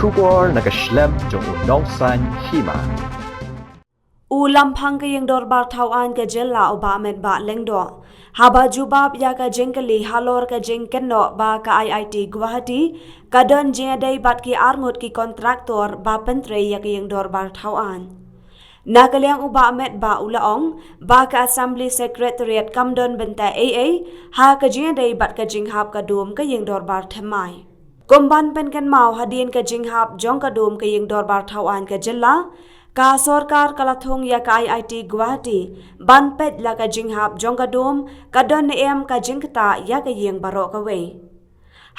Trubor nakaslem jong nongsan Hima. Ulam phang ke yang dor bar thau an ke jella oba Metbah lengdo. Haba jubab ya ka jengkeli halor ka jengkeno ba ka IIT Guwahati kadon Jingïadei bat ki Ngut ki kontraktor ba pentre ya ke yang dor bar thau an. Nakaliang uba Metbah ulaong ba ka Assembly Secretariat kamdon benta AA ha ka Jingïadei bat ka jinghap ka dum ka yang dor bar themai. Kumban pen kan mau hadin ka jinghap Jong ka dum ka yang dor bar thau an ka jella ka sorkar kalathong ya ka IIT Guwahati ban pet la ka jinghap Jong ka dum ka don em ka jingkta ya ka yang baro ka we.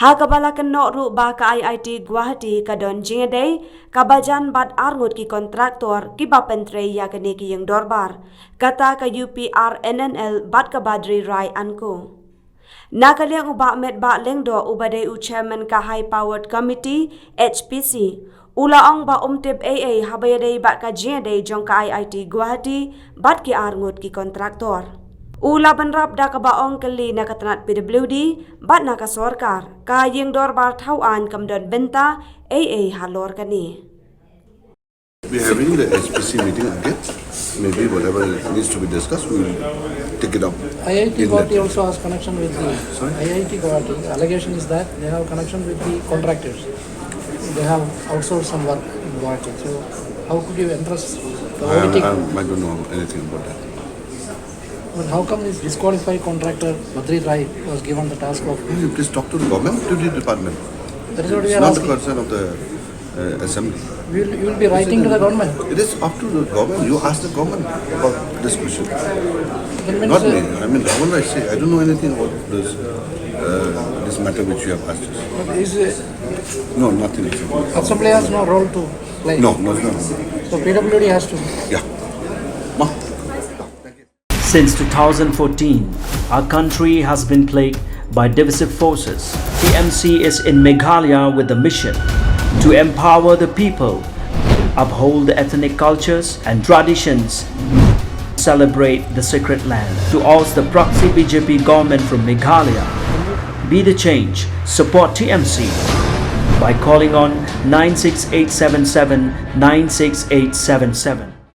Ha ka bala kan no ru ba ka IIT Guwahati ka don Jingïadei ka bajan bat Ngut ki kontraktor ki ba pentre ya ka ne ki yang dorbar kata ka UPR NNL bat ka badri rai anko. Nakaliang uba Metbah lengdo ubade u chairman ka High Powered Committee HPC ulaong ba umtib AA habayadei bat ka Jingïadei Jong ka IIT Guwahati bat ki Ngut ki kontraktor. Ula banrap da ka baong kali na katanat PWD bat na ka sorkar ka yung dorbar tauan kamdon benta AA halor kani. We are having the HPC meeting again. Maybe whatever needs to be discussed, we will take it up. IIT Guwahati also has connection with the IIT Guwahati. Allegation is that they have connection with the contractors. They have outsourced some work in Guwahati. So how could you entrust the auditing? I don't know anything about that. But how come this disqualified contractor Badri Rai was given the task of? Will you please talk to the government, to the department? That is what we it's are not asking. the concern of the assembly. You will be writing to the government. It is up to the government. You ask the government about this question. Then Not me. I mean, what will I say? I don't know anything about this this matter which you have asked us. But is No, nothing. assembly has no role to play? No. So PWD has to. Yeah. Since 2014, our country has been plagued by divisive forces. TMC is in Meghalaya with the mission to empower the people, uphold the ethnic cultures and traditions, celebrate the sacred land. To oust the proxy BJP government from Meghalaya, be the change, support TMC by calling on 96877 96877.